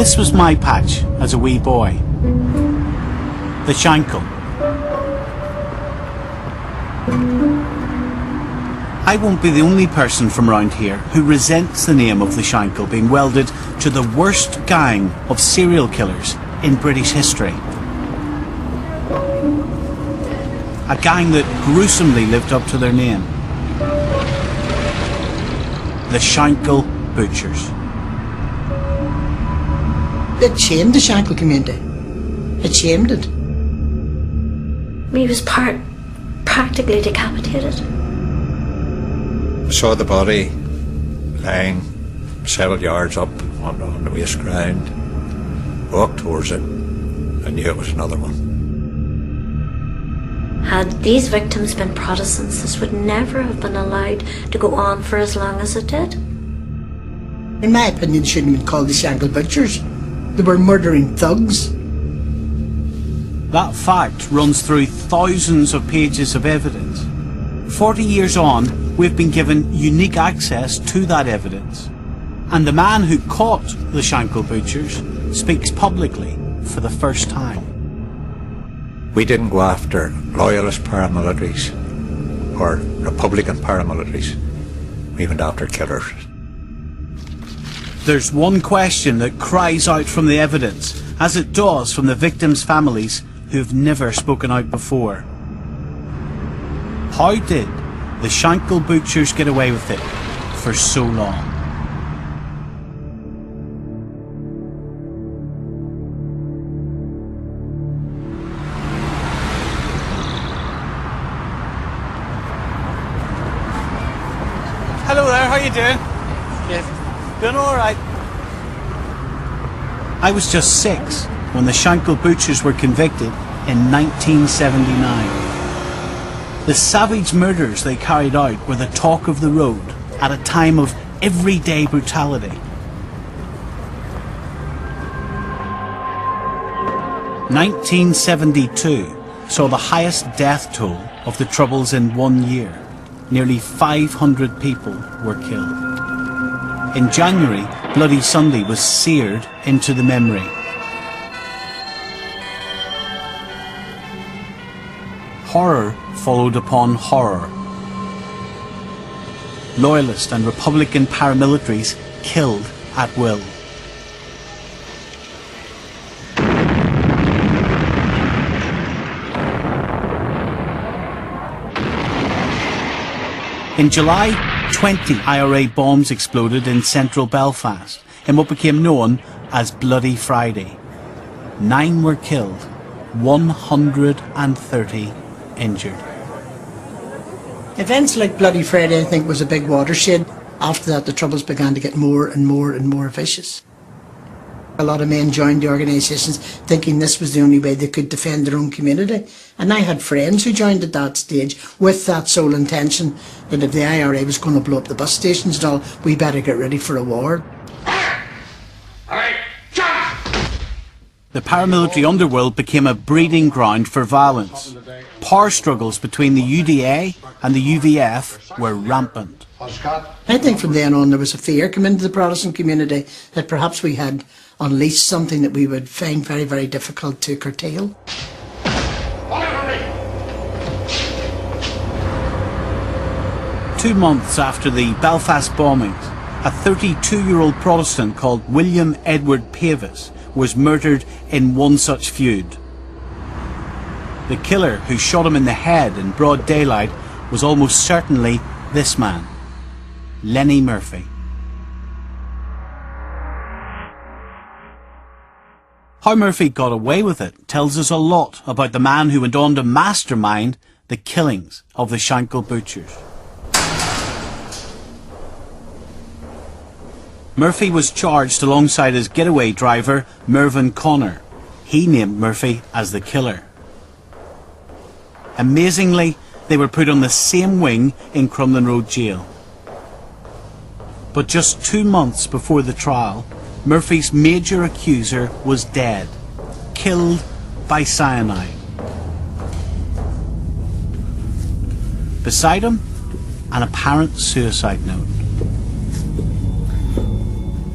This was my patch as a wee boy. The Shankill. I won't be the only person from round here who resents the name of the Shankill being welded to the worst gang of serial killers in British history. A gang that gruesomely lived up to their name. The Shankill Butchers. It shamed the Shankill community. It shamed it. He was practically decapitated. I saw the body lying several yards up on the waste ground. Walked towards it. I knew it was another one. Had these victims been Protestants, this would never have been allowed to go on for as long as it did. In my opinion, they shouldn't have been called the Shankill Butchers. They were murdering thugs. That fact runs through thousands of pages of evidence. 40 years on, we've been given unique access to that evidence. And the man who caught the Shankill Butchers speaks publicly for the first time. We didn't go after Loyalist paramilitaries or Republican paramilitaries. We went after killers. There's one question that cries out from the evidence, as it does from the victims' families who've never spoken out before. How did the Shankill Butchers get away with it for so long? Hello there, how you doing? Yes. Doing alright. I was just 6 when the Shankill Butchers were convicted in 1979. The savage murders they carried out were the talk of the road at a time of everyday brutality. 1972 saw the highest death toll of the Troubles in 1 year. Nearly 500 people were killed. In January, Bloody Sunday was seared into the memory. Horror followed upon horror. Loyalist and Republican paramilitaries killed at will. In July, 20 IRA bombs exploded in central Belfast in what became known as Bloody Friday. 9 were killed, 130 injured. Events like Bloody Friday, I think, was a big watershed. After that, the Troubles began to get more and more and more vicious. A lot of men joined the organisations thinking this was the only way they could defend their own community. And I had friends who joined at that stage with that sole intention that if the IRA was going to blow up the bus stations and all, we better get ready for a war. The paramilitary underworld became a breeding ground for violence. Power struggles between the UDA and the UVF were rampant. I think from then on there was a fear coming into the Protestant community that perhaps we had unleashed something that we would find very, very difficult to curtail. 2 months after the Belfast bombings, a 32-year-old Protestant called William Edward Pavis was murdered in one such feud. The killer who shot him in the head in broad daylight was almost certainly this man, Lenny Murphy. How Murphy got away with it tells us a lot about the man who went on to mastermind the killings of the Shankill Butchers. Murphy was charged alongside his getaway driver, Mervyn Connor. He named Murphy as the killer. Amazingly, they were put on the same wing in Crumlin Road Jail. But just 2 months before the trial, Murphy's major accuser was dead, killed by cyanide. Beside him, an apparent suicide note.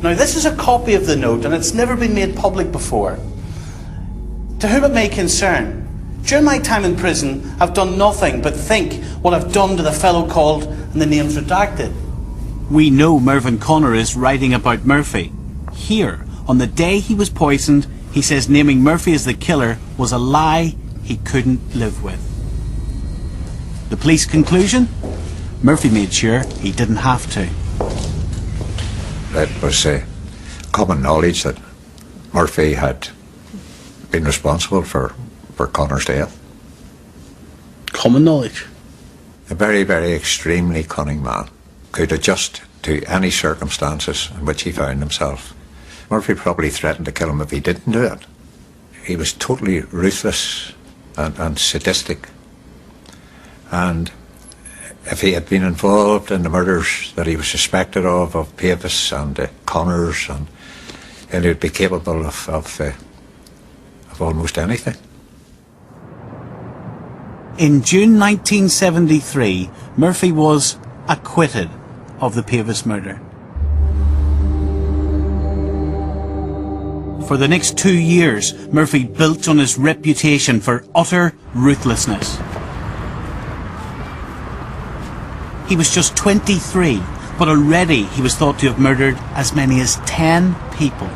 Now this is a copy of the note and it's never been made public before. To whom it may concern, during my time in prison I've done nothing but think what I've done to the fellow called and the name's redacted. We know Mervyn Connor is writing about Murphy. Here, on the day he was poisoned, he says naming Murphy as the killer was a lie he couldn't live with. The police conclusion? Murphy made sure he didn't have to. It was common knowledge that Murphy had been responsible for Connor's death. Common knowledge? A very, very extremely cunning man. Could adjust to any circumstances in which he found himself. Murphy probably threatened to kill him if he didn't do it. He was totally ruthless and sadistic. And if he had been involved in the murders that he was suspected of Pavis and Connors, and he would be capable of almost anything. In June 1973, Murphy was acquitted of the Pavis murder. For the next 2 years, Murphy built on his reputation for utter ruthlessness. He was just 23, but already he was thought to have murdered as many as 10 people.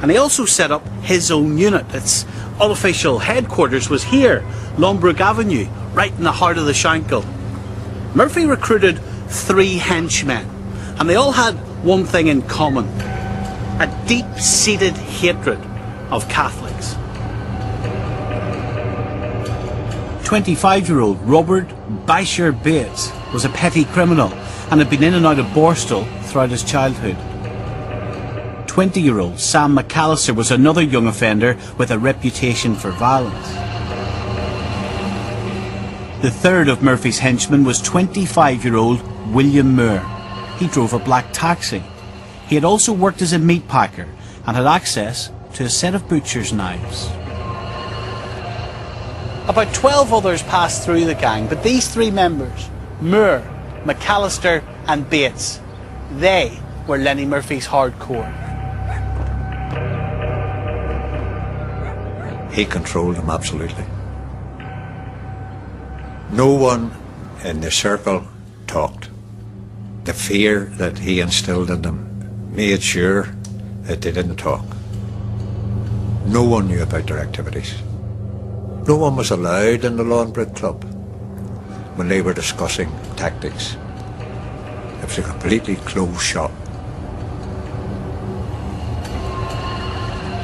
And he also set up his own unit. Its unofficial headquarters was here, Longbrook Avenue, right in the heart of the Shankill. Murphy recruited 3 henchmen, and they all had one thing in common: a deep-seated hatred of Catholics. 25-year-old Robert Baisher Bates was a petty criminal and had been in and out of Borstal throughout his childhood. 20-year-old Sam McAllister was another young offender with a reputation for violence. The third of Murphy's henchmen was 25-year-old William Moore. He drove a black taxi. He had also worked as a meat packer and had access to a set of butcher's knives. About 12 others passed through the gang, but these 3 members, Moore, McAllister and Bates, they were Lenny Murphy's hardcore. He controlled them absolutely. No one in the circle talked. The fear that he instilled in them made sure that they didn't talk. No one knew about their activities. No one was allowed in the Lawnbrook Club when they were discussing tactics. It was a completely closed shop.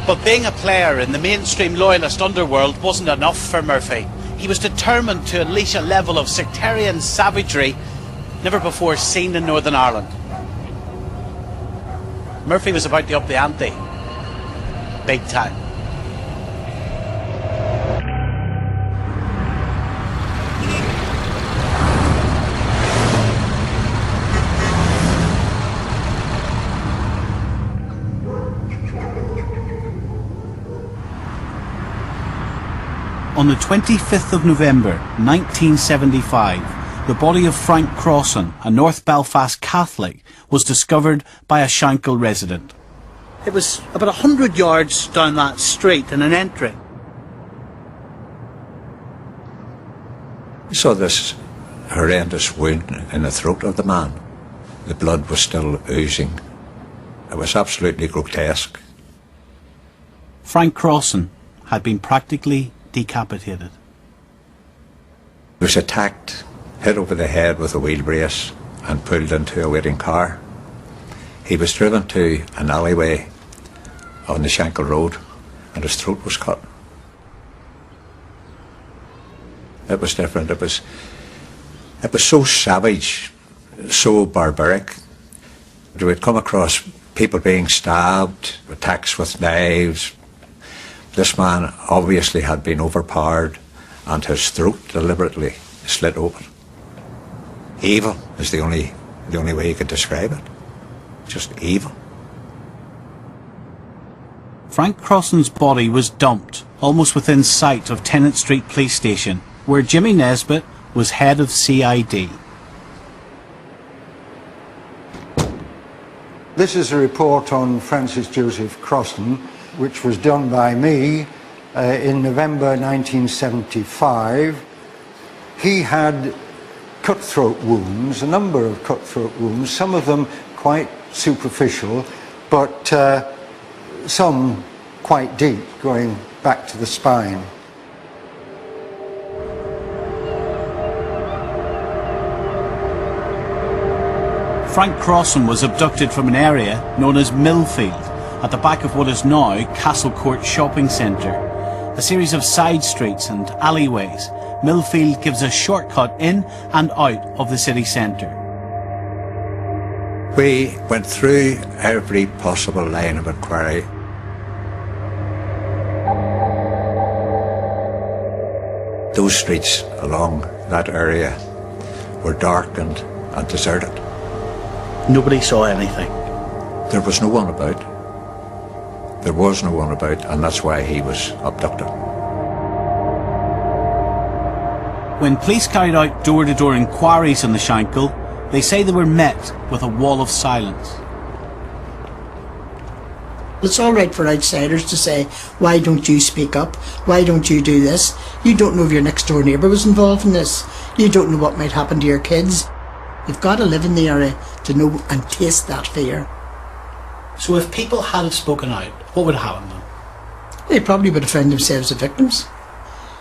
But being a player in the mainstream Loyalist underworld wasn't enough for Murphy. He was determined to unleash a level of sectarian savagery never before seen in Northern Ireland. Murphy was about to up the ante. Big time. On the 25th of November 1975, the body of Frank Crossan, a North Belfast Catholic, was discovered by a Shankill resident. It was about 100 yards down that street in an entry. We saw this horrendous wound in the throat of the man. The blood was still oozing. It was absolutely grotesque. Frank Crossan had been practically decapitated. He was attacked, hit over the head with a wheel brace and pulled into a waiting car. He was driven to an alleyway on the Shankill Road and his throat was cut. It was different. It was so savage, so barbaric. We would come across people being stabbed, attacks with knives. This man obviously had been overpowered and his throat deliberately slit open. Evil is the only way you could describe it. Just evil. Frank Crossan's body was dumped almost within sight of Tennant Street Police Station, where Jimmy Nesbitt was head of CID. This is a report on Francis Joseph Crossan, which was done by me in November 1975. He had cutthroat wounds, a number of cutthroat wounds, some of them quite superficial, but some quite deep, going back to the spine. Frank Crossan was abducted from an area known as Millfield, at the back of what is now Castle Court Shopping Centre. A series of side streets and alleyways, Millfield gives a shortcut in and out of the city centre. We went through every possible line of inquiry. Those streets along that area were darkened and deserted. Nobody saw anything. There was no one about. There was no one about, and that's why he was abducted. When police carried out door-to-door inquiries in the Shankill, they say they were met with a wall of silence. It's all right for outsiders to say, why don't you speak up? Why don't you do this? You don't know if your next door neighbour was involved in this. You don't know what might happen to your kids. You've got to live in the area to know and taste that fear. So if people had have spoken out, what would happen then? They probably would have found themselves the victims.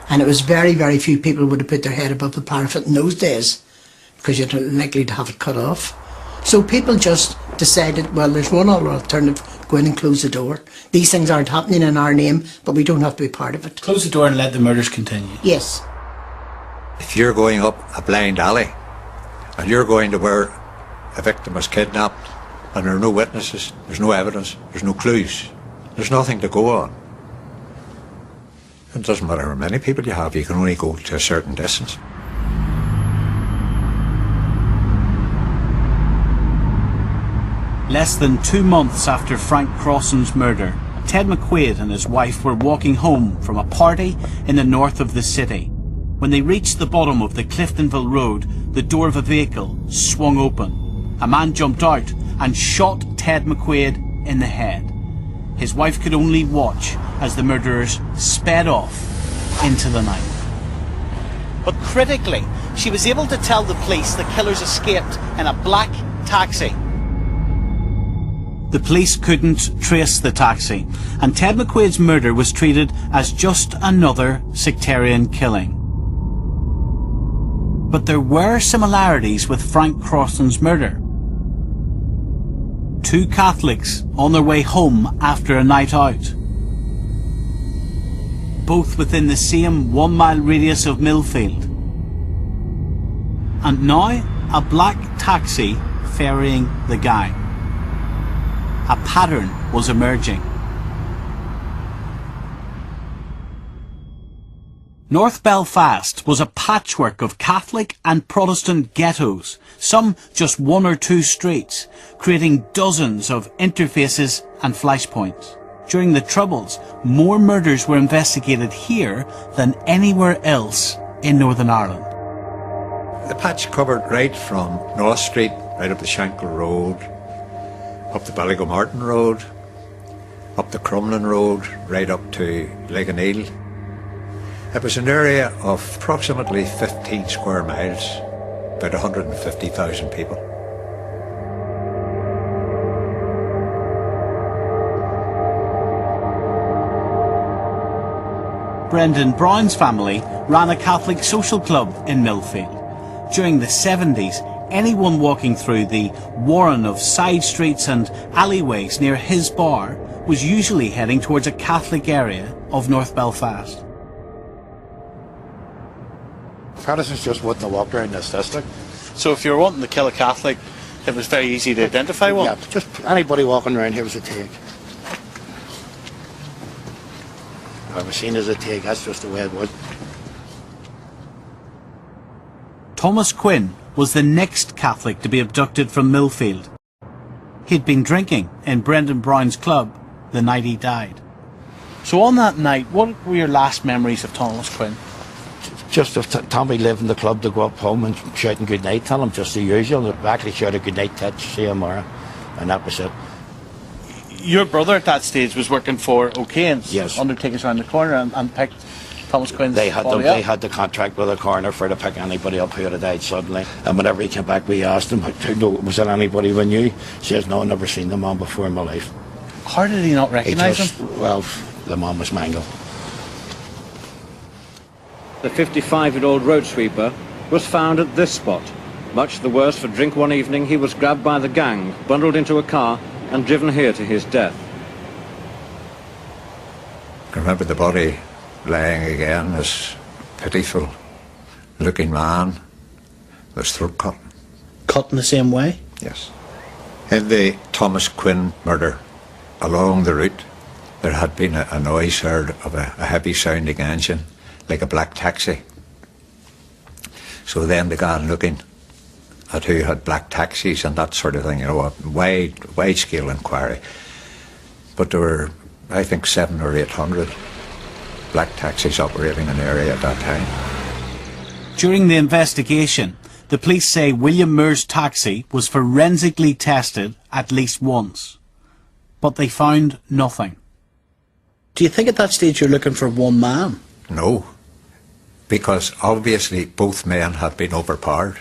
And it was very, very few people would have put their head above the parapet in those days, because you're likely to have it cut off. So people just decided, well, there's one other alternative, go in and close the door. These things aren't happening in our name, but we don't have to be part of it. Close the door and let the murders continue. Yes. If you're going up a blind alley and you're going to where a victim was kidnapped and there are no witnesses, there's no evidence, there's no clues, there's nothing to go on. It doesn't matter how many people you have, you can only go to a certain distance. Less than 2 months after Frank Crossan's murder, Ted McQuaid and his wife were walking home from a party in the north of the city. When they reached the bottom of the Cliftonville Road, the door of a vehicle swung open. A man jumped out and shot Ted McQuaid in the head. His wife could only watch as the murderers sped off into the night. But critically, she was able to tell the police the killers escaped in a black taxi. The police couldn't trace the taxi, and Ted McQuaid's murder was treated as just another sectarian killing. But there were similarities with Frank Crossan's murder. Two Catholics on their way home after a night out. Both within the same 1 mile radius of Millfield. And now a black taxi ferrying the gang. A pattern was emerging. North Belfast was a patchwork of Catholic and Protestant ghettos, some just 1 or 2 streets, creating dozens of interfaces and flashpoints. During the Troubles, more murders were investigated here than anywhere else in Northern Ireland. The patch covered right from North Street, right up the Shankill Road, up the Ballygomartin Road, up the Crumlin Road, right up to Lake O'Neill. It was an area of approximately 15 square miles, about 150,000 people. Brendan Brown's family ran a Catholic social club in Millfield. During the 70s, anyone walking through the warren of side streets and alleyways near his bar was usually heading towards a Catholic area of North Belfast. Protestants just wouldn't have walked around this district. So if you were wanting to kill a Catholic, it was very easy to identify one? Yeah, just anybody walking around here was a take. I was seen as a take, that's just the way it was. Thomas Quinn was the next Catholic to be abducted from Millfield. He'd been drinking in Brendan Brown's club the night he died. So on that night, what were your last memories of Thomas Quinn? Just if Tommy lived in the club, to go up home and shouting good night, tell him just the usual. Actually shouted good night, Ted, see you tomorrow, and that was it. Your brother at that stage was working for O'Kane's, Yes. undertakers around the corner, and picked Thomas Quinn's They had body the, up. they had the contract with the coroner for to pick anybody up who had died suddenly. And whenever he came back, we asked him, was there anybody we knew? He says, no, I've never seen the man before in my life. How did he not He recognise just, him? well, the man was mangled. The 55-year-old road sweeper was found at this spot. Much the worse for drink one evening, he was grabbed by the gang, bundled into a car and driven here to his death. I remember the body lying again, this pitiful looking man, with his throat cut. Cut in the same way? Yes. In the Thomas Quinn murder, along the route, there had been a noise heard of a heavy sounding engine, like a black taxi. So then began looking at who had black taxis and that sort of thing, a wide scale inquiry. But there were, I think, 700 or 800 black taxis operating in the area at that time. During the investigation, the police say William Moore's taxi was forensically tested at least once, but they found nothing. Do you think at that stage you're looking for one man? No, because obviously both men had been overpowered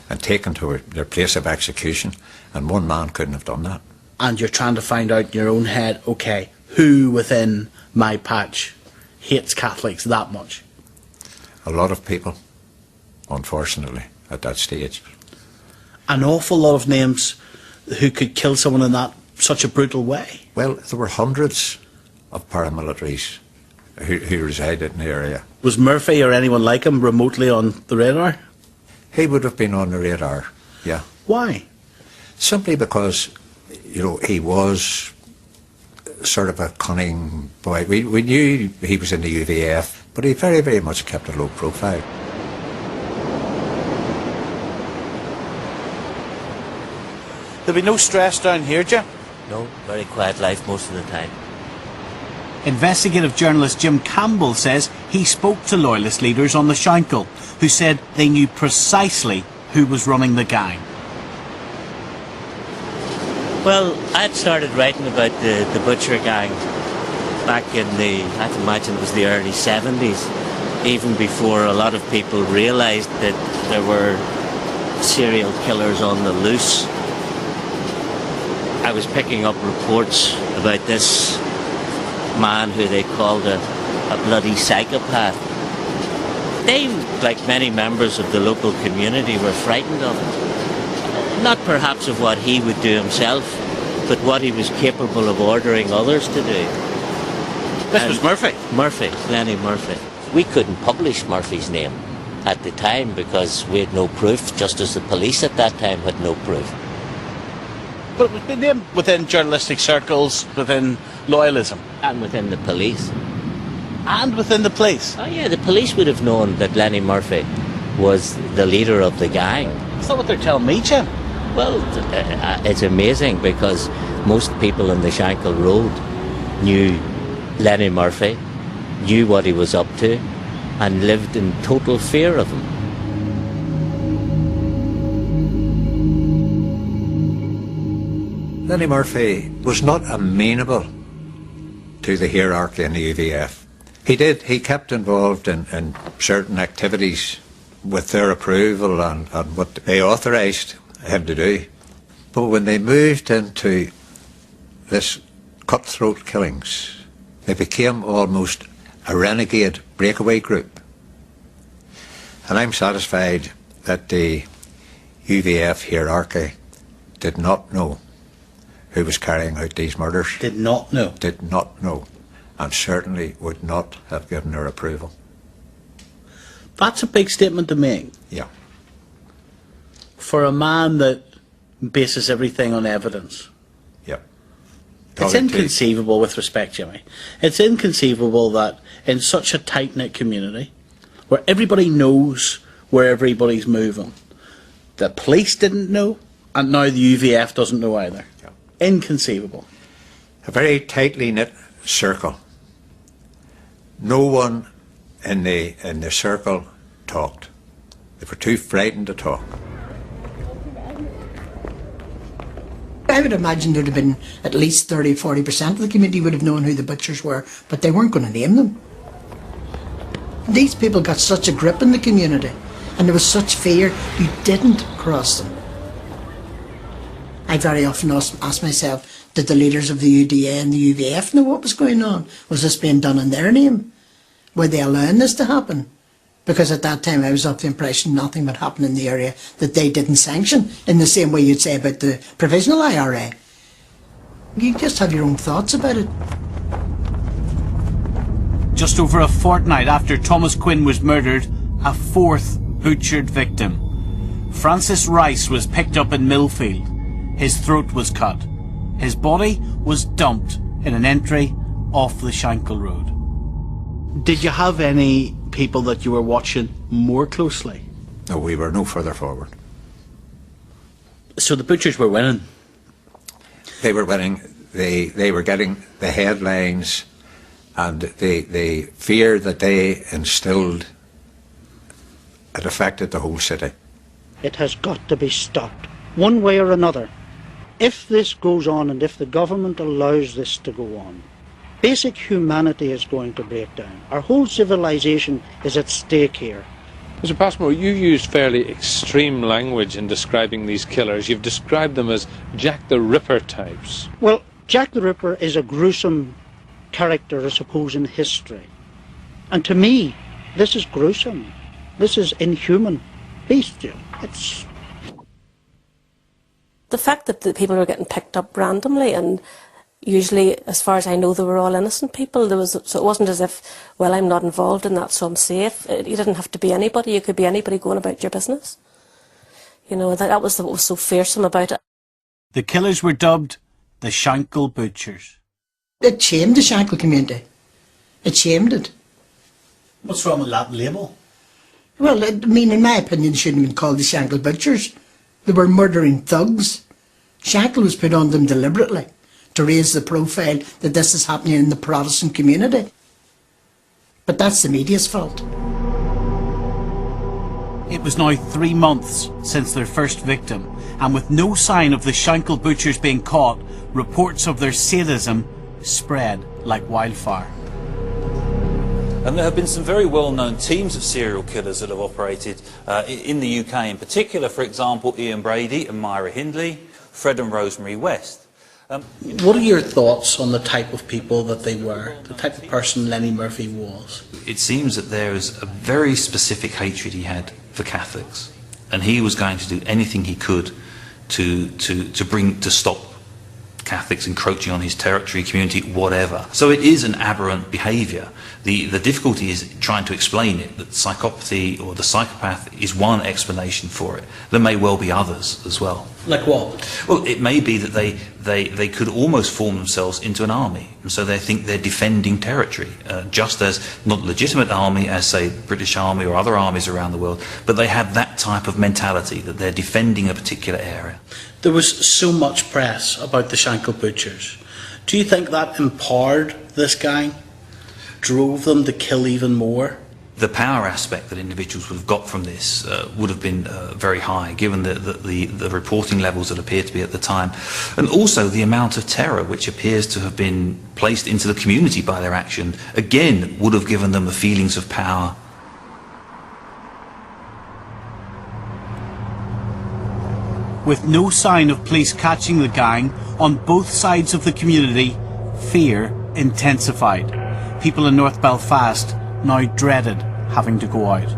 and taken to their place of execution, and one man couldn't have done that. And you're trying to find out in your own head, okay, who within my patch hates Catholics that much? A lot of people, unfortunately, at that stage. An awful lot of names who could kill someone in that such a brutal way. Well, there were hundreds of paramilitaries who resided in the area. Was Murphy or anyone like him remotely on the radar? He would have been on the radar, yeah. Why? Simply because, he was sort of a cunning boy. We knew he was in the UVF, but he very, very much kept a low profile. There'll be no stress down here, Jim? No, very quiet life most of the time. Investigative journalist Jim Campbell says he spoke to Loyalist leaders on the Shankill, who said they knew precisely who was running the gang. Well, I'd started writing about the butcher gang back in I'd imagine it was the early 70s, even before a lot of people realised that there were serial killers on the loose. I was picking up reports about this man who they called a bloody psychopath. They, like many members of the local community, were frightened of him. Not perhaps of what he would do himself, but what he was capable of ordering others to do. This was Murphy? Murphy, Lenny Murphy. We couldn't publish Murphy's name at the time because we had no proof, just as the police at that time had no proof. But it was been named within journalistic circles, within loyalism. And within the police. And within the police. Oh yeah, the police would have known that Lenny Murphy was the leader of the gang. Is that what they're telling me, Jim? Well, it's amazing because most people on the Shankill Road knew Lenny Murphy, knew what he was up to, and lived in total fear of him. Lenny Murphy was not amenable to the hierarchy in the UVF. He kept involved in certain activities with their approval and what they authorised him to do. But when they moved into this cutthroat killings, they became almost a renegade breakaway group. And I'm satisfied that the UVF hierarchy did not know who was carrying out these murders. Did not know. Did not know, and certainly would not have given their approval. That's a big statement to make. Yeah. For a man that bases everything on evidence. Yeah. It's inconceivable, with respect, Jimmy. It's inconceivable that in such a tight-knit community, where everybody knows where everybody's moving, the police didn't know, and now the UVF doesn't know either. Yeah. Inconceivable. A very tightly knit circle. No one in the circle talked. They were too frightened to talk. I would imagine there'd have been at least 30-40% of the community would have known who the butchers were, but they weren't going to name them. These people got such a grip in the community, and there was such fear, you didn't cross them. I very often ask myself, did the leaders of the UDA and the UVF know what was going on? Was this being done in their name? Were they allowing this to happen? Because at that time I was of the impression nothing would happen in the area that they didn't sanction, in the same way you'd say about the provisional IRA. You just have your own thoughts about it. Just over a fortnight after Thomas Quinn was murdered, a fourth butchered victim. Francis Rice was picked up in Millfield. His throat was cut. His body was dumped in an entry off the Shankill Road. Did you have any people that you were watching more closely? No, we were no further forward. So the butchers were winning? They were winning. They were getting the headlines, and the fear that they instilled, it affected the whole city. It has got to be stopped, one way or another. If this goes on, and if the government allows this to go on, basic humanity is going to break down. Our whole civilization is at stake here. Mr. Passmore, you used fairly extreme language in describing these killers. You've described them as Jack the Ripper types. Well, Jack the Ripper is a gruesome character, I suppose, in history. And to me, this is gruesome. This is inhuman, bestial. It's... The fact that the people were getting picked up randomly, and usually, as far as I know, they were all innocent people. So it wasn't as if, well, I'm not involved in that, so I'm safe. You didn't have to be anybody. You could be anybody going about your business. You know, that was what was so fearsome about it. The killers were dubbed the Shankill Butchers. It shamed the Shankill community. It shamed it. What's wrong with that label? Well, I mean, in my opinion, they shouldn't have been called the Shankill Butchers. They were murdering thugs. Shankill was put on them deliberately to raise the profile that this is happening in the Protestant community. But that's the media's fault. It was now 3 months since their first victim, and with no sign of the Shankill Butchers being caught, reports of their sadism spread like wildfire. And there have been some very well-known teams of serial killers that have operated in the UK in particular. For example, Ian Brady and Myra Hindley, Fred and Rosemary West. What are your thoughts on the type of people that they were, the type of person Lenny Murphy was? It seems that there is a very specific hatred he had for Catholics, and he was going to do anything he could to stop Catholics encroaching on his territory, community, whatever. So it is an aberrant behaviour. The difficulty is trying to explain it, that psychopathy or the psychopath is one explanation for it. There may well be others as well. Like what? Well, it may be that they could almost form themselves into an army, and so they think they're defending territory, just as not a legitimate army as, say, the British Army or other armies around the world, but they have that type of mentality, that they're defending a particular area. There was so much press about the Shankill Butchers. Do you think that empowered this gang? Drove them to kill even more? The power aspect that individuals would have got from this would have been very high, given the reporting levels that appeared to be at the time, and also the amount of terror which appears to have been placed into the community by their action, again, would have given them the feelings of power. With no sign of police catching the gang, on both sides of the community, fear intensified. People in North Belfast now dreaded having to go out.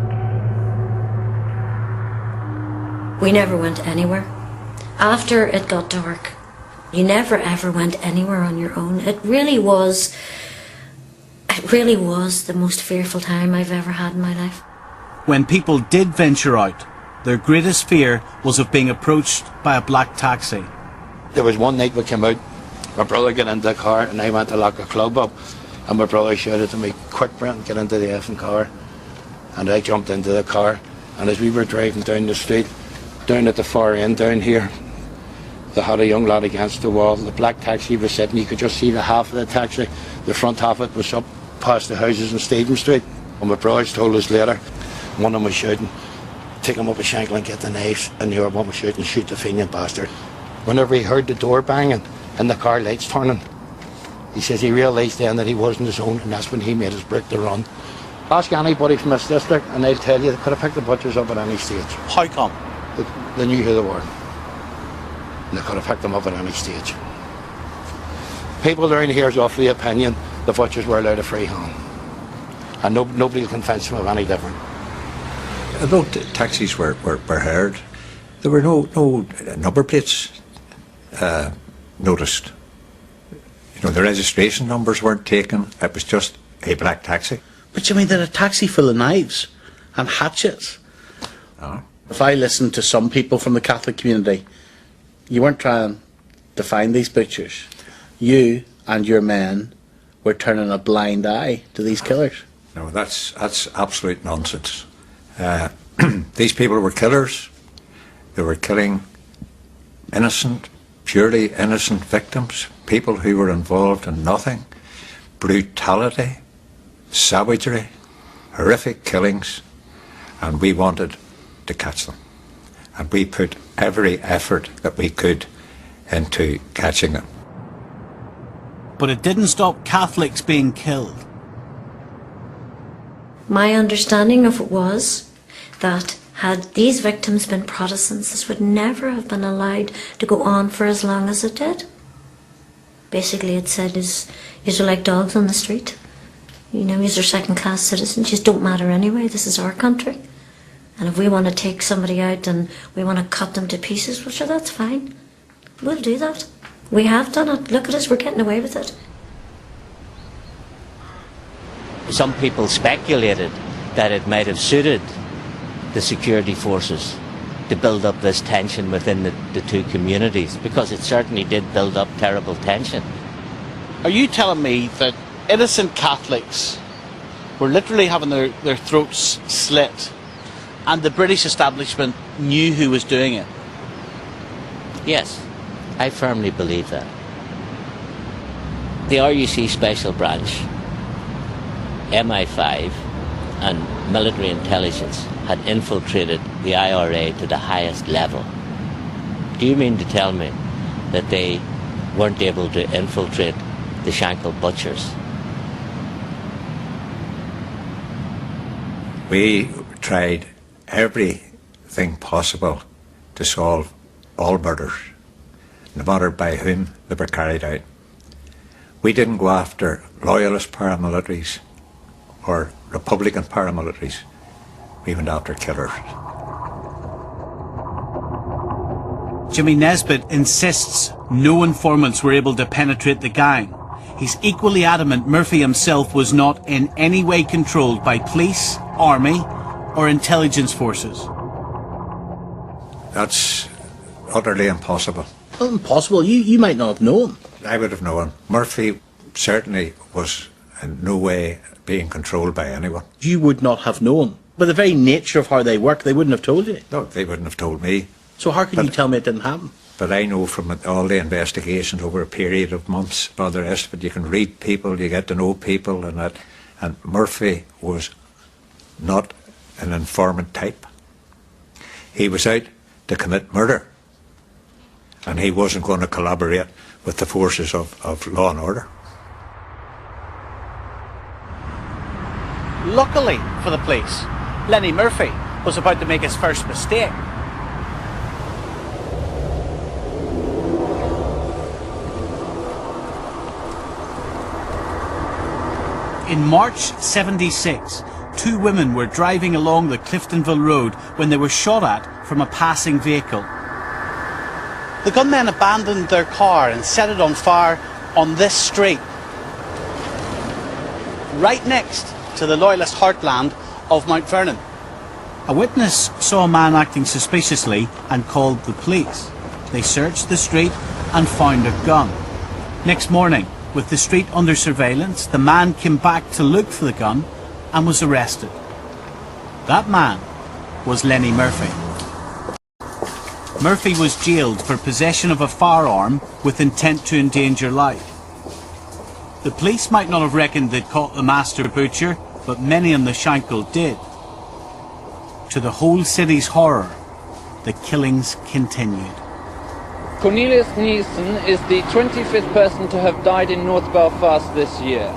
We never went anywhere. After it got dark, you never ever went anywhere on your own. It really was the most fearful time I've ever had in my life. When people did venture out, their greatest fear was of being approached by a black taxi. There was one night we came out, my brother got into the car and I went to lock a club up, and my brother shouted to me, "Quick, Brent, get into the effing car." And I jumped into the car, and as we were driving down the street, down at the far end down here, they had a young lad against the wall. The black taxi was sitting, you could just see the half of the taxi, the front half of it was up past the houses in Stephen Street. And my brothers told us later, one of them was shouting, "Take him up a Shankill and get the knives," and the other one was shouting, "Shoot the fiend bastard." whenever he heard the door banging and the car lights turning, he says he realised then that he wasn't his own, and that's when he made his break to run. Ask anybody from this district and they'll tell you they could have picked the butchers up at any stage. How come? They knew who they were. And they could have picked them up at any stage. People around here is of the opinion the butchers were allowed a free hand. And nobody will convince them of any different. Although taxis were heard, there were no number plates noticed. You know, the registration numbers weren't taken. It was just a black taxi. But you mean they're a taxi full of knives and hatchets? Oh. If I listened to some people from the Catholic community, you weren't trying to find these butchers. You and your men were turning a blind eye to these killers. No, that's absolute nonsense. These people were killers. They were killing innocent, purely innocent victims, people who were involved in nothing. Brutality, savagery, horrific killings, and we wanted to catch them. And we put every effort that we could into catching them. But it didn't stop Catholics being killed. My understanding of it was that had these victims been Protestants, this would never have been allowed to go on for as long as it did. Basically, it said, you're like dogs on the street. You know, you're second-class citizens. You don't matter anyway. This is our country. And if we want to take somebody out and we want to cut them to pieces, well, sure, that's fine. We'll do that. We have done it. Look at us, we're getting away with it. Some people speculated that it might have suited the security forces to build up this tension within the two communities, because it certainly did build up terrible tension. Are you telling me that innocent Catholics were literally having their throats slit and the British establishment knew who was doing it? Yes, I firmly believe that. The RUC Special Branch, MI5 and military intelligence had infiltrated the IRA to the highest level. Do you mean to tell me that they weren't able to infiltrate the Shankill butchers? We tried everything possible to solve all murders, no matter by whom they were carried out. We didn't go after Loyalist paramilitaries or Republican paramilitaries. We went after killers. Jimmy Nesbitt insists no informants were able to penetrate the gang. He's equally adamant Murphy himself was not in any way controlled by police, army, or intelligence forces. That's utterly impossible. Well, impossible. You might not have known. I would have known. Murphy certainly was in no way being controlled by anyone. You would not have known. By the very nature of how they work, they wouldn't have told you. No, they wouldn't have told me. So how can you tell me it didn't happen? But I know from all the investigations over a period of months, all the rest of it, you can read people, you get to know people and that. And Murphy was not an informant type. He was out to commit murder. And he wasn't going to collaborate with the forces of law and order. Luckily for the police, Lenny Murphy was about to make his first mistake. In March '76, two women were driving along the Cliftonville Road when they were shot at from a passing vehicle. The gunmen abandoned their car and set it on fire on this street, right next to the Loyalist heartland of Mount Vernon. A witness saw a man acting suspiciously and called the police. They searched the street and found a gun. Next morning, with the street under surveillance, the man came back to look for the gun and was arrested. That man was Lenny Murphy. Murphy was jailed for possession of a firearm with intent to endanger life. The police might not have reckoned they'd caught the master butcher, but many in the Shankill did. To the whole city's horror, the killings continued. Cornelius Neeson is the 25th person to have died in North Belfast this year.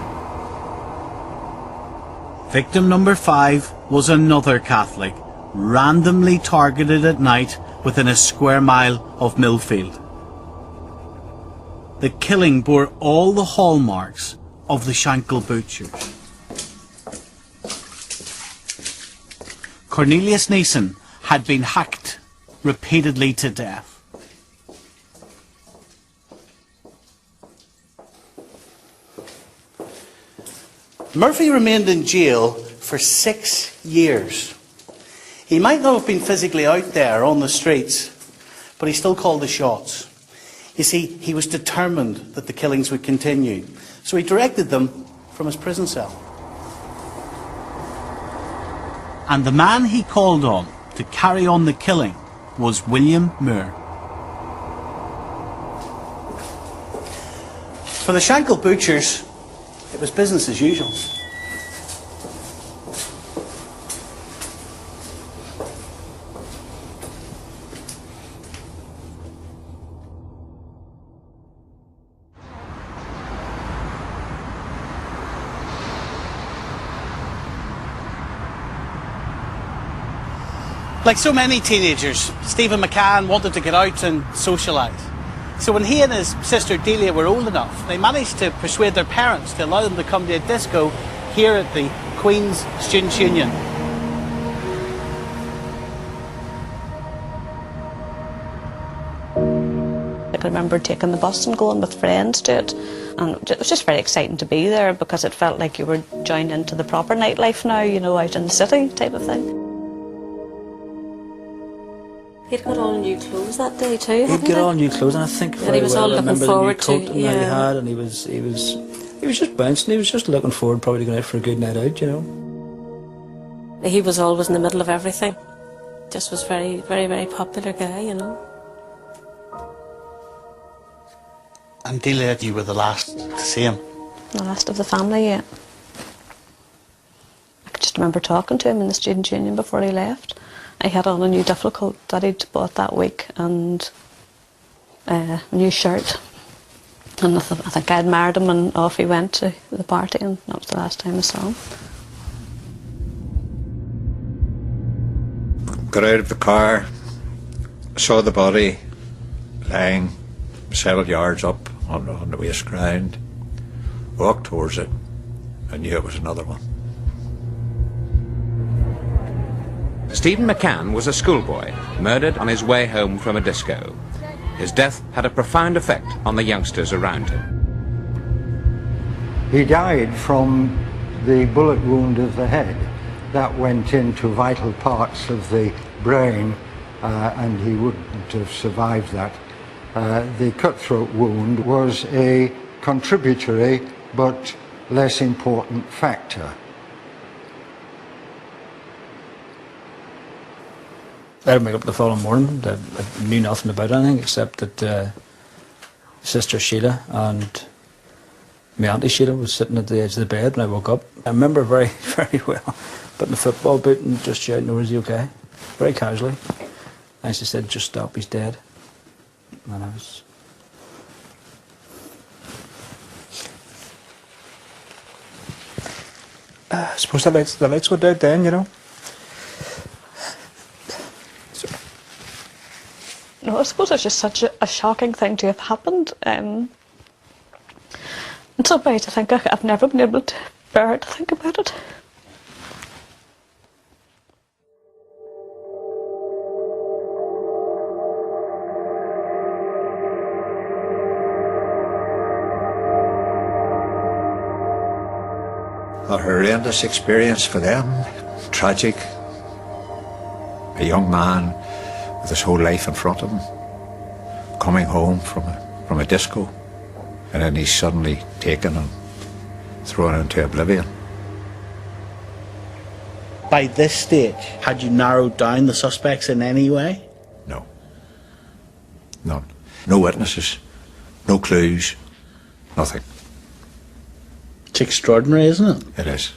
Victim number 5 was another Catholic, randomly targeted at night within a square mile of Millfield. The killing bore all the hallmarks of the Shankill butchers. Cornelius Neeson had been hacked repeatedly to death. Murphy remained in jail for 6 years. He might not have been physically out there on the streets, but he still called the shots. You see, he was determined that the killings would continue, so he directed them from his prison cell. And the man he called on to carry on the killing was William Moore. For the Shankill butchers, it was business as usual. Like so many teenagers, Stephen McCann wanted to get out and socialise. So when he and his sister Delia were old enough, they managed to persuade their parents to allow them to come to a disco here at the Queen's Students' Union. I can remember taking the bus and going with friends to it, and it was just very exciting to be there because it felt like you were joined into the proper nightlife now, you know, out in the city type of thing. He'd got all new clothes that day too, He'd get all new clothes, and I think and he was all looking forward to. That he had, and he was just bouncing. He was just looking forward, probably to going out for a good night out, you know. He was always in the middle of everything. Just was very, very, very popular guy, you know. And Delia, you were the last to see him. The last of the family, yeah. I could just remember talking to him in the Students' Union before he left. I had on a new duffel coat that he'd bought that week and a new shirt. And I think I admired him, and off he went to the party, and that was the last time I saw him. Got out of the car, saw the body lying several yards up on the waste ground, walked towards it, and knew it was another one. Stephen McCann was a schoolboy, murdered on his way home from a disco. His death had a profound effect on the youngsters around him. He died from the bullet wound of the head. That went into vital parts of the brain, and he wouldn't have survived that. The cutthroat wound was a contributory but less important factor. I woke up the following morning. I knew nothing about anything except that Sister Sheila and my Auntie Sheila was sitting at the edge of the bed when I woke up. I remember very, very well putting a football boot and just shouting, "Oh, is he okay?" Very casually. And she said, "Just stop, he's dead." And I was... I suppose the lights went out then, you know. No, I suppose it's just such a shocking thing to have happened. In some ways, I think I've never been able to bear to think about it. A horrendous experience for them, tragic. A young man with his whole life in front of him, coming home from a disco, and then he's suddenly taken and thrown into oblivion. By this stage, had you narrowed down the suspects in any way? No. None. No witnesses, no clues, nothing. It's extraordinary, isn't it? It is.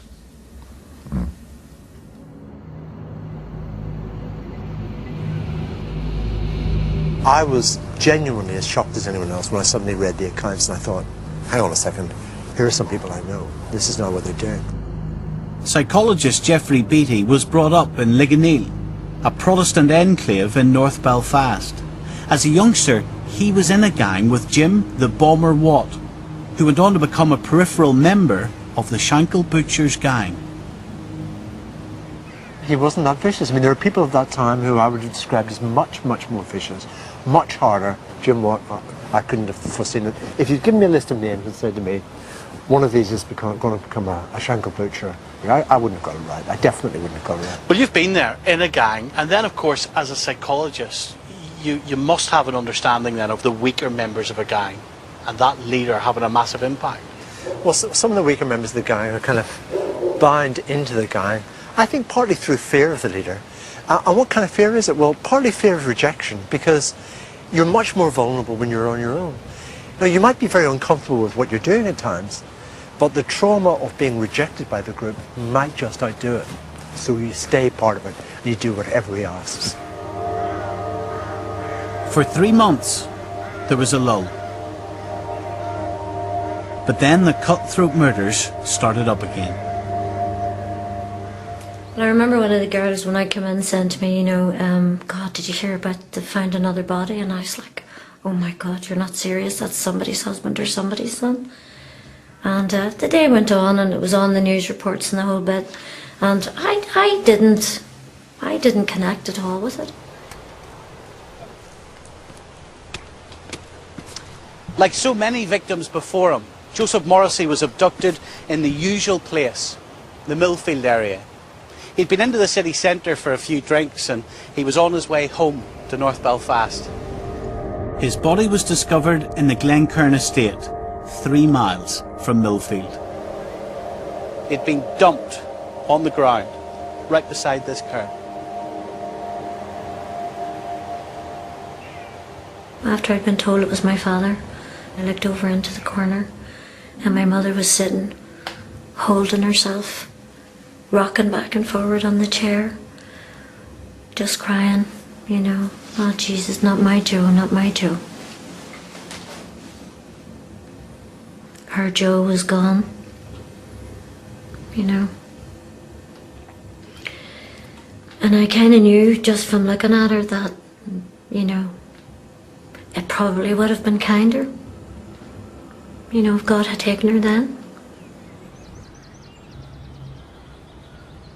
I was genuinely as shocked as anyone else when I suddenly read the accounts, and I thought, hang on a second, here are some people I know. This is not what they're doing. Psychologist Geoffrey Beattie was brought up in Ligoniel, a Protestant enclave in North Belfast. As a youngster, he was in a gang with Jim the Bomber Watt, who went on to become a peripheral member of the Shankill Butchers gang. He wasn't that vicious. I mean, there are people of that time who I would have described as much, much more vicious, much harder. Jim Watt, I couldn't have foreseen it. If you'd given me a list of names and said to me, one of these is going to become a Shankill Butcher, I wouldn't have got it right. I definitely wouldn't have got it right. But you've been there in a gang, and then of course as a psychologist you must have an understanding then of the weaker members of a gang and that leader having a massive impact. Well, some of the weaker members of the gang are kind of bound into the gang, I think partly through fear of the leader. And what kind of fear is it? Well, partly fear of rejection, because you're much more vulnerable when you're on your own. Now, you might be very uncomfortable with what you're doing at times, but the trauma of being rejected by the group might just outdo it. So you stay part of it, and you do whatever he asks. For 3 months, there was a lull. But then the cutthroat murders started up again. Well, I remember one of the girls, when I came in, said to me, God, did you hear about they found another body? And I was like, oh my God, you're not serious? That's somebody's husband or somebody's son. And the day went on, and it was on the news reports and the whole bit. And I didn't connect at all with it. Like so many victims before him, Joseph Morrissey was abducted in the usual place, the Millfield area. He'd been into the city centre for a few drinks, and he was on his way home to North Belfast. His body was discovered in the Glenkern estate, 3 miles from Millfield. He'd been dumped on the ground, right beside this cairn. After I'd been told it was my father, I looked over into the corner, and my mother was sitting, holding herself, rocking back and forward on the chair, just crying, oh Jesus, not my Joe, not my Joe. Her Joe was gone, And I kind of knew just from looking at her that, it probably would have been kinder, if God had taken her then.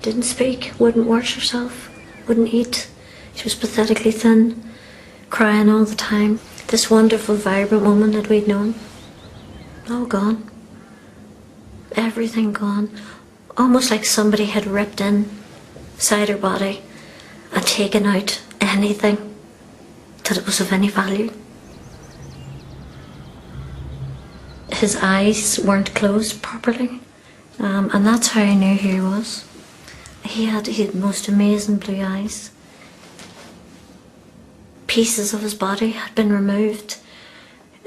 Didn't speak, wouldn't wash herself, wouldn't eat. She was pathetically thin, crying all the time. This wonderful, vibrant woman that we'd known, all gone. Everything gone. Almost like somebody had ripped inside her body and taken out anything that it was of any value. His eyes weren't closed properly, and that's how I knew who he was. He had the most amazing blue eyes. Pieces of his body had been removed.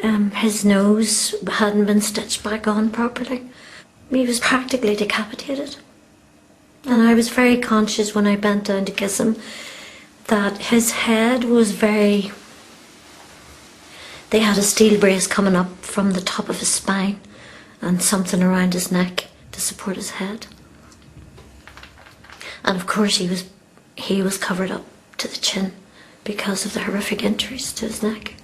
His nose hadn't been stitched back on properly. He was practically decapitated. And I was very conscious when I bent down to kiss him that his head was very... They had a steel brace coming up from the top of his spine and something around his neck to support his head. And of course he was covered up to the chin because of the horrific injuries to his neck.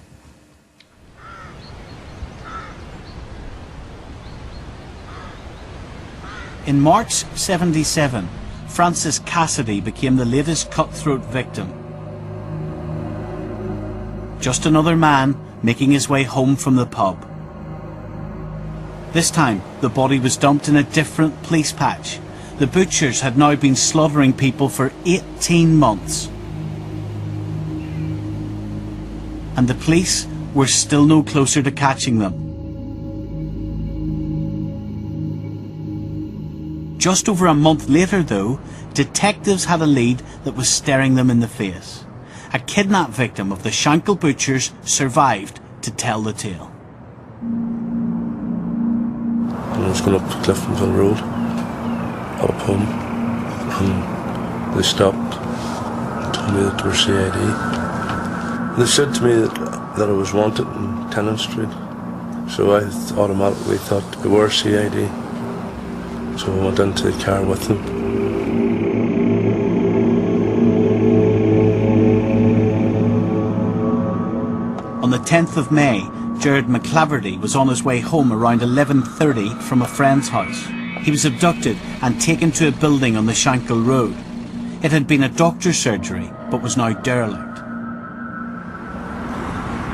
In March '77, Francis Cassidy became the latest cutthroat victim. Just another man making his way home from the pub. This time, the body was dumped in a different police patch. The butchers had now been slaughtering people for 18 months. And the police were still no closer to catching them. Just over a month later, though, detectives had a lead that was staring them in the face. A kidnapped victim of the Shankill Butchers survived to tell the tale. I was going up the Cliftonville Road, up home, and they stopped and told me that they were CID. They said to me that I was wanted in Tennant Street, so I automatically thought they were CID. So I went into the car with them. On the 10th of May, Gerard McClaverty was on his way home around 11:30 from a friend's house. He was abducted and taken to a building on the Shankill Road. It had been a doctor's surgery, but was now derelict.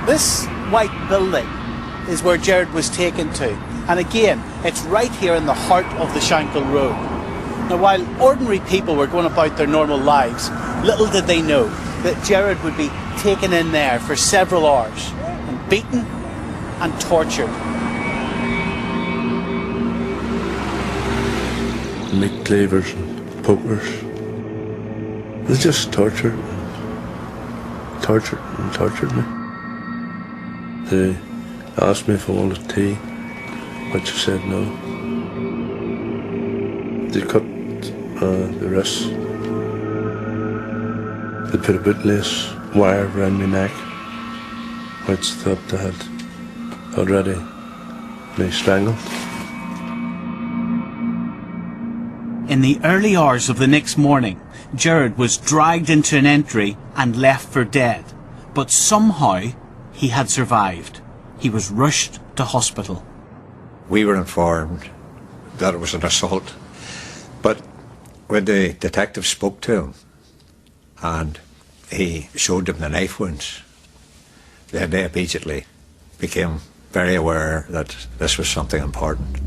This white building is where Gerard was taken to. And again, it's right here in the heart of the Shankill Road. Now, while ordinary people were going about their normal lives, little did they know that Gerard would be taken in there for several hours and beaten and tortured. Meat cleavers and pokers. They just tortured me. They asked me if I wanted tea, which I said no. They cut the wrists. They put a bootlace wire around my neck, which thought they had already me strangled. In the early hours of the next morning, Gerard was dragged into an entry and left for dead. But somehow he had survived. He was rushed to hospital. We were informed that it was an assault, but when the detective spoke to him and he showed them the knife wounds, then they immediately became very aware that this was something important.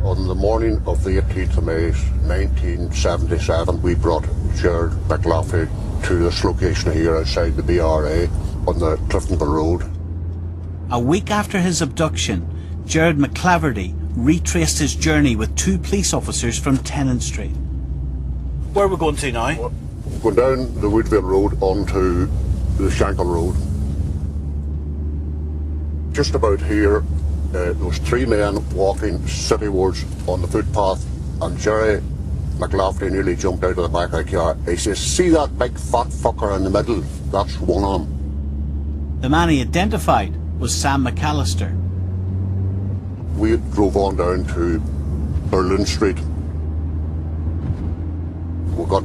On the morning of the 18th of May 1977, we brought Gerard McLaughlin to this location here outside the BRA on the Cliftonville Road. A week after his abduction, Gerard McClaverty retraced his journey with two police officers from Tennant Street. Where are we going to now? Going down the Woodville Road onto the Shankill Road. Just about here, there was three men walking citywards on the footpath, and Jerry McLaughlin nearly jumped out of the back of the car. He says, "See that big fat fucker in the middle? That's one of them." The man he identified was Sam McAllister. We drove on down to Berlin Street. We got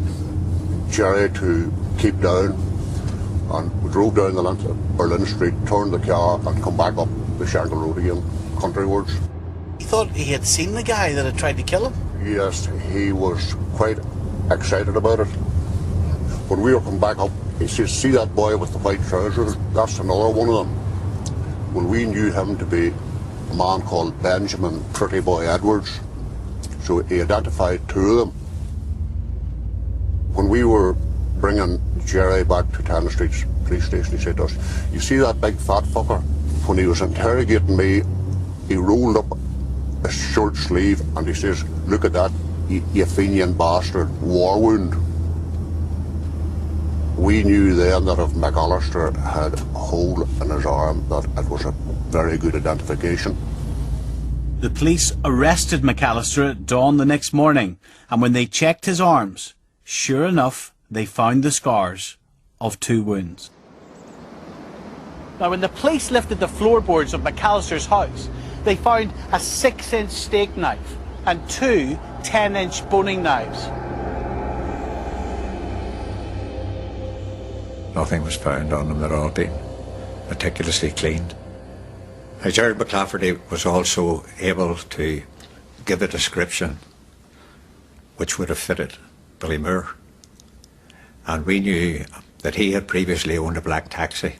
Jerry to keep down, and we drove down the length of Berlin Street, turned the car and come back up the Shankill Road again, countrywards. He thought he had seen the guy that had tried to kill him? Yes, he was quite excited about it. When we were coming back up, he says, "See that boy with the white trousers? That's another one of them." Well, we knew him to be a man called Benjamin Pretty Boy Edwards, so he identified two of them. When we were bringing Jerry back to Tennant Street police station, he said to us, "You see that big fat fucker?" When he was interrogating me, he rolled up a short sleeve and he says, "Look at that, you Fenian bastard, war wound." We knew then that if McAllister had a hole in his arm, that it was a very good identification. The police arrested McAllister at dawn the next morning, and when they checked his arms, sure enough, they found the scars of two wounds. Now, when the police lifted the floorboards of McAllister's house, they found a 6-inch steak knife and two 10-inch boning knives. Nothing was found on them. They'd all been meticulously cleaned. Gerard McClaverty was also able to give a description which would have fitted Billy Moore. And we knew that he had previously owned a black taxi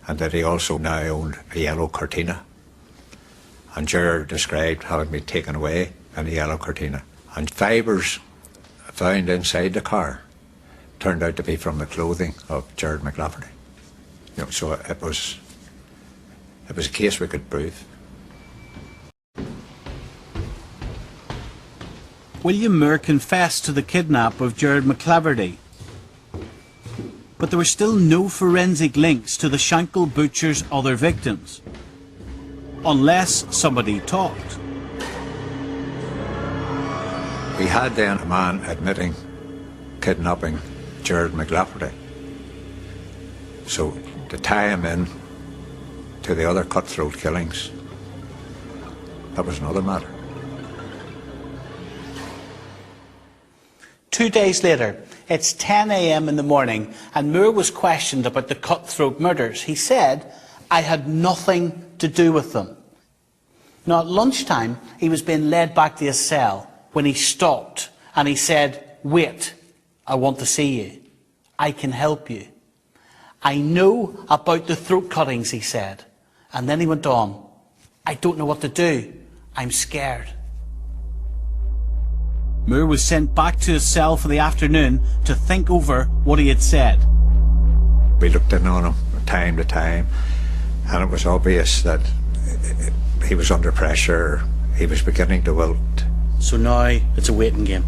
and that he also now owned a yellow Cortina. And Gerard described having been taken away in a yellow Cortina. And fibres found inside the car turned out to be from the clothing of Gerard McClaverty. So it was a case we could prove. William Moore confessed to the kidnap of Gerard McClaverty, but there were still no forensic links to the Shankill butcher's other victims, unless somebody talked. We had then a man admitting kidnapping Gerard McLafferty. So to tie him in to the other cutthroat killings, that was another matter. 2 days later, it's 10 a.m. in the morning, and Moore was questioned about the cutthroat murders. He said, "I had nothing to do with them." Now, at lunchtime, he was being led back to his cell when he stopped and he said, "Wait, I want to see you. I can help you. I know about the throat cuttings," he said. And then he went on, "I don't know what to do. I'm scared." Moore was sent back to his cell for the afternoon to think over what he had said. We looked in on him time to time, and it was obvious that he was under pressure. He was beginning to wilt. So now it's a waiting game.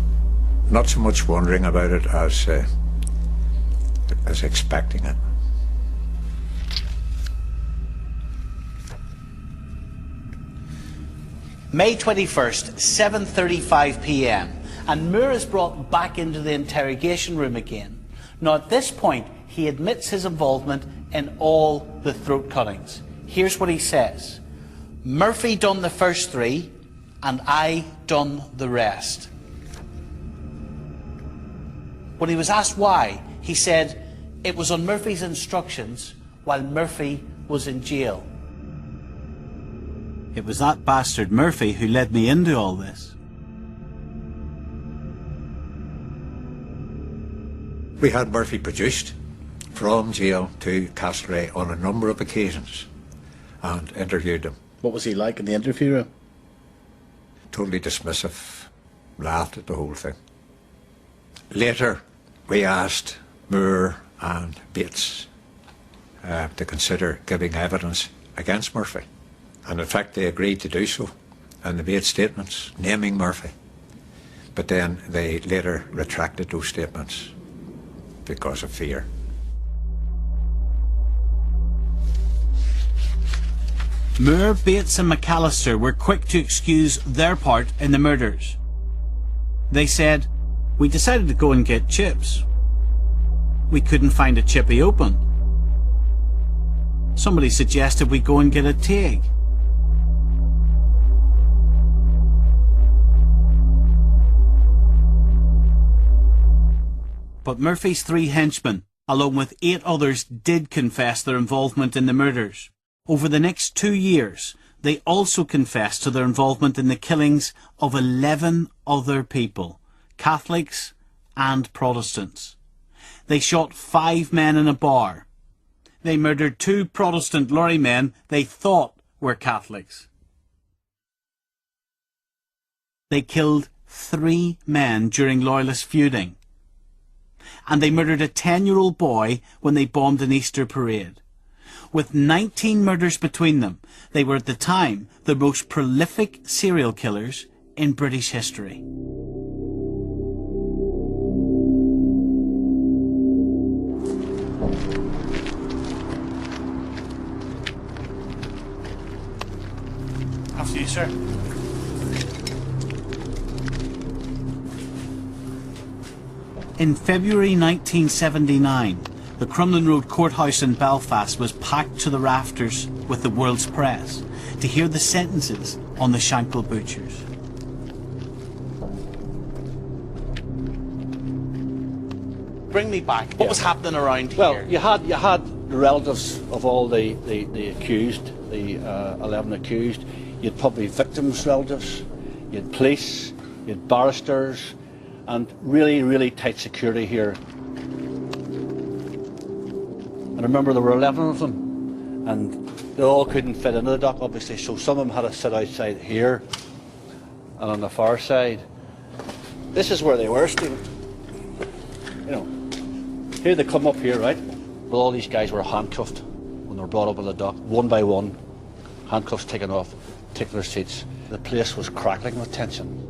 Not so much wondering about it as expecting it. May 21st, 7:35 p.m. and Moore is brought back into the interrogation room again. Now at this point, he admits his involvement in all the throat cuttings. Here's what he says: "Murphy done the first 3 and I done the rest." When he was asked why, he said it was on Murphy's instructions while Murphy was in jail. It was that bastard Murphy who led me into all this. We had Murphy produced from jail to Castlereagh on a number of occasions and interviewed him. What was he like in the interview room? Totally dismissive, laughed at the whole thing. Later, we asked Moore and Bates to consider giving evidence against Murphy. And in fact, they agreed to do so in the Bates statements, naming Murphy. But then they later retracted those statements because of fear. Moore, Bates and McAllister were quick to excuse their part in the murders. They said, "We decided to go and get chips. We couldn't find a chippy open. Somebody suggested we go and get a take. But Murphy's 3 henchmen, along with 8 others, did confess their involvement in the murders. Over the next 2 years, they also confessed to their involvement in the killings of 11 other people, Catholics and Protestants. They shot 5 men in a bar. They murdered 2 Protestant lorrymen they thought were Catholics. They killed 3 men during Loyalist feuding. And they murdered a 10-year-old boy when they bombed an Easter parade. With 19 murders between them, they were at the time the most prolific serial killers in British history. After you, sir. In February 1979, the Crumlin Road Courthouse in Belfast was packed to the rafters with the world's press to hear the sentences on the Shankill butchers. Bring me back. What was happening around here? Well, you had the relatives of all the accused, the 11 accused. You had probably victims' relatives. You had police. You had barristers. And really, really tight security here. And I remember there were 11 of them, and they all couldn't fit into the dock, obviously, so some of them had to sit outside here, and on the far side. This is where they were, Stephen. You know, here they come up here, right? Well, all these guys were handcuffed when they were brought up on the dock, one by one, handcuffs taken off, taking their seats. The place was crackling with tension.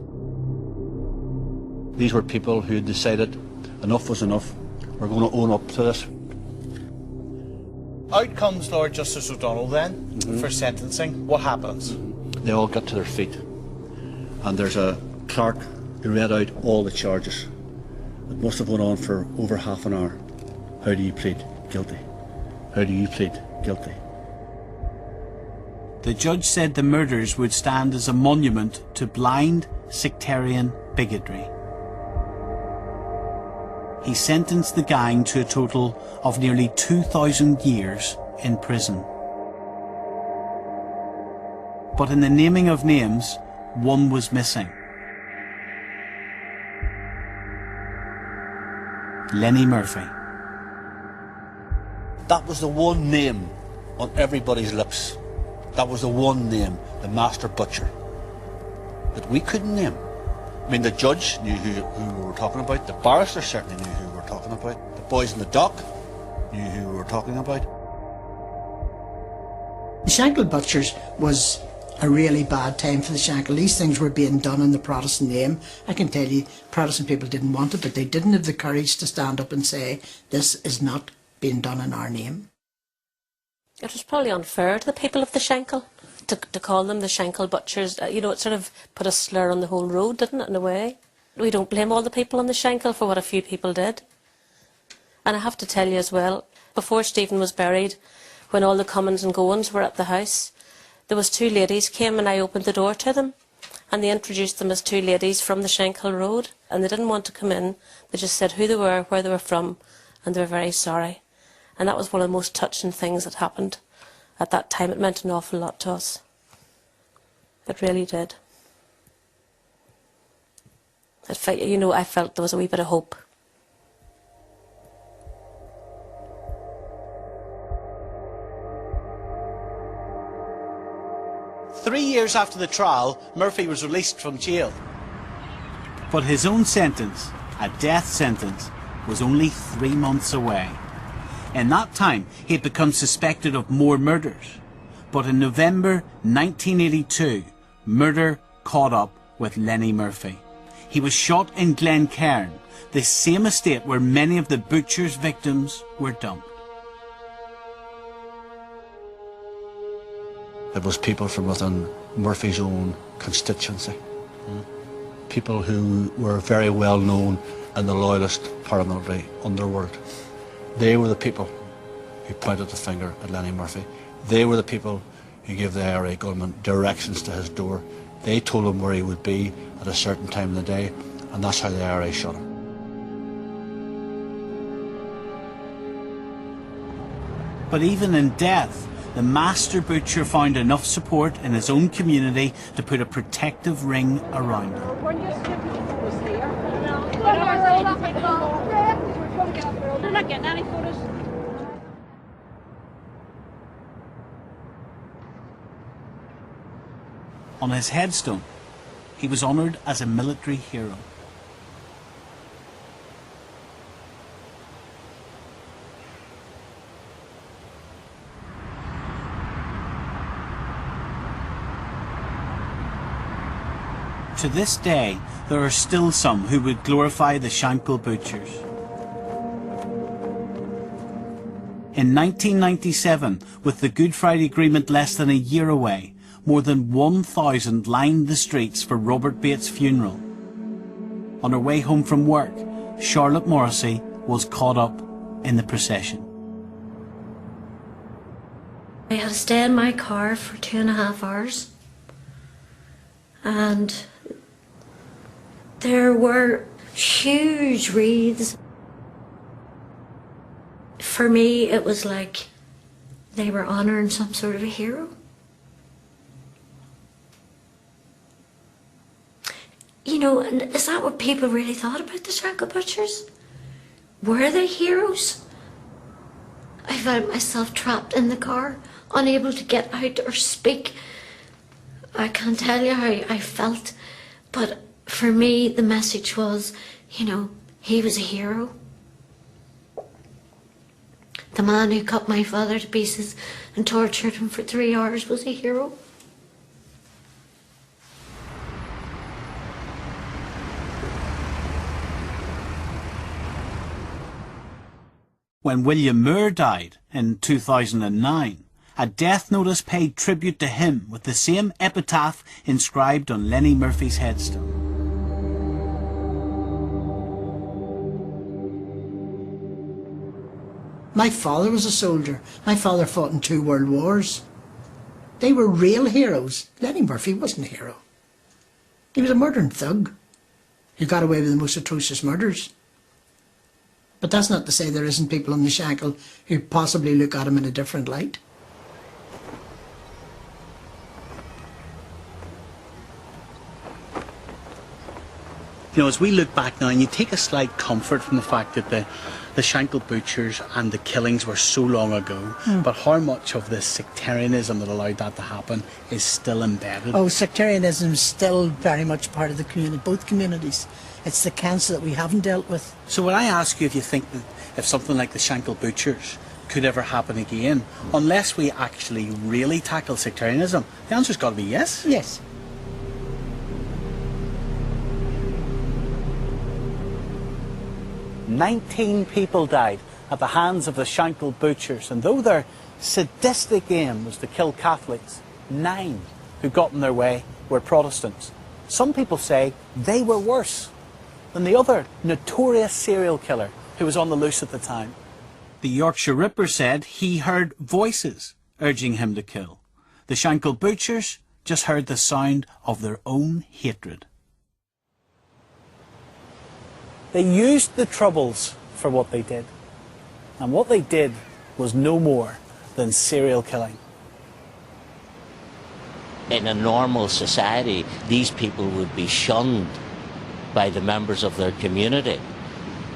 These were people who had decided enough was enough. We're going to own up to this. Out comes Lord Justice O'Donnell then for sentencing. What happens? They all got to their feet. And there's a clerk He read out all the charges. It must have went on for over half an hour. How do you plead guilty? How do you plead guilty? The judge said the murders would stand as a monument to blind, sectarian bigotry. He sentenced the gang to a total of nearly 2,000 years in prison. But in the naming of names, one was missing. Lenny Murphy. That was the one name on everybody's lips. That was the one name, the Master Butcher, that we couldn't name. I mean, the judge knew who we were talking about. The barrister certainly knew who we were talking about. The boys in the dock knew who we were talking about. The Shankill Butchers was a really bad time for the Shankill. These things were being done in the Protestant name. I can tell you, Protestant people didn't want it, but they didn't have the courage to stand up and say, this is not being done in our name. It was probably unfair to the people of the Shankill to call them the Shankill Butchers. You know, it sort of put a slur on the whole road, didn't it, in a way? We don't blame all the people on the Shankill for what a few people did. And I have to tell you as well, before Stephen was buried, when all the comings and goings were at the house, there was two ladies came and I opened the door to them, and they introduced them as two ladies from the Shankill Road, and they didn't want to come in. They just said who they were, where they were from, and they were very sorry. And that was one of the most touching things that happened at that time. It meant an awful lot to us. It really did. You know, I felt there was a wee bit of hope. Three years after the trial, Murphy was released from jail. But his own sentence, a death sentence, was only 3 months away. In that time, he had become suspected of more murders. But in November 1982, murder caught up with Lenny Murphy. He was shot in Glencairn, the same estate where many of the butcher's victims were dumped. It was people from within Murphy's own constituency. People who were very well known in the Loyalist paramilitary underworld. They were the people who pointed the finger at Lenny Murphy. They were the people who gave the IRA government directions to his door. They told him where he would be at a certain time in the day, and that's how the IRA shot him. But even in death, the master butcher found enough support in his own community to put a protective ring around him. They're not getting any photos. On his headstone, he was honoured as a military hero. To this day, there are still some who would glorify the Shankill Butchers. In 1997, with the Good Friday Agreement less than a year away, more than 1,000 lined the streets for Robert Bates' funeral. On her way home from work, Charlotte Morrissey was caught up in the procession. I had to stay in my car for 2.5 hours, and there were huge wreaths. For me, it was like they were honouring some sort of a hero. You know, and is that what people really thought about the Shankill Butchers? Were they heroes? I found myself trapped in the car, unable to get out or speak. I can't tell you how I felt, but for me, the message was, you know, he was a hero. The man who cut my father to pieces and tortured him for 3 hours was a hero. When William Moore died in 2009, a death notice paid tribute to him with the same epitaph inscribed on Lenny Murphy's headstone. My father was a soldier. My father fought in 2 world wars. They were real heroes. Lenny Murphy wasn't a hero. He was a murdering thug who got away with the most atrocious murders. But that's not to say there isn't people in the Shankill who possibly look at him in a different light. You know, as we look back now, and you take a slight comfort from the fact that the Shankill butchers and the killings were so long ago, but how much of the sectarianism that allowed that to happen is still embedded? Oh, sectarianism is still very much part of the community, both communities. It's the cancer that we haven't dealt with. So when I ask you if you think that if something like the Shankill butchers could ever happen again, unless we actually really tackle sectarianism, the answer's got to be yes. Yes. "19 people died at the hands of the Shankill butchers, and though their sadistic aim was to kill Catholics, 9 who got in their way were Protestants. Some people say they were worse than the other notorious serial killer who was on the loose at the time." The Yorkshire Ripper said he heard voices urging him to kill. The Shankill butchers just heard the sound of their own hatred. They used the Troubles for what they did. And what they did was no more than serial killing. In a normal society, these people would be shunned by the members of their community.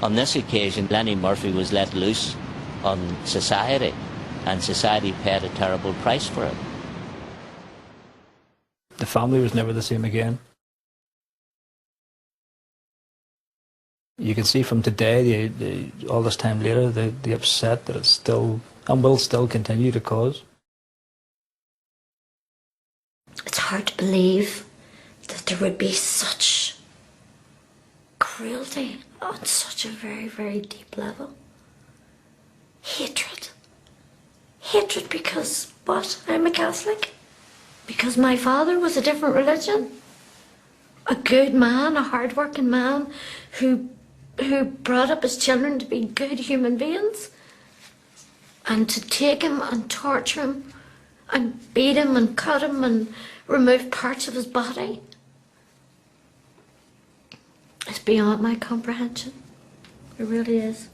On this occasion, Lenny Murphy was let loose on society, and society paid a terrible price for it. The family was never the same again. You can see from today, all this time later, the upset that it's still, and will still continue to cause. It's hard to believe that there would be such cruelty on such a very, very deep level. Hatred. Hatred because, what? I'm a Catholic? Because my father was a different religion? A good man, a hard-working man who brought up his children to be good human beings, and to take him and torture him and beat him and cut him and remove parts of his body. It's beyond my comprehension. It really is.